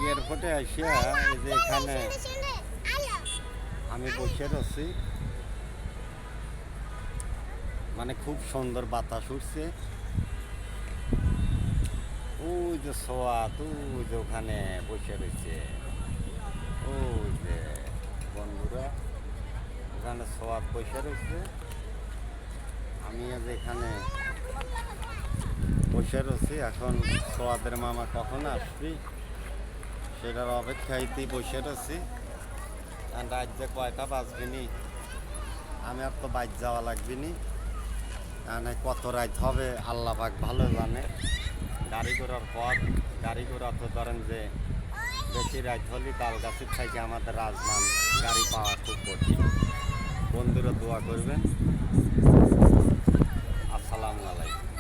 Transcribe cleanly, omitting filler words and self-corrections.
এয়ারপোর্টে আসিয়া এই যে এখানে আমি বসে রয়েছি, মানে খুব সুন্দর বাতাস উঠছে। ওই যে সোয়াত, ওই যে ওখানে বসে রয়েছে, ওই যে বন্ধুরা ওখানে সোয়াত বসে রয়েছে। আমি আজ এখানে বসে রয়েছি, এখন সোয়াদের মামা কখন আসবি সেটার অপেক্ষাইতেই বসে রয়েছি। আর রাত যে কয়টা বাজবিনি, আমি আর তো বাইর যাওয়া লাগবিনি, মানে কত রাত হবে আল্লাহ পাক ভালো জানে। গাড়ি ঘোড়ার পথ, গাড়ি ঘোড়া তো ধরেন যে বেশি রাত হলে তালগাছির থেকে আমাদের রাজমান গাড়ি পাওয়া খুব কঠিন। বন্ধুরা দোয়া করবেন। আসসালামু আলাইকুম।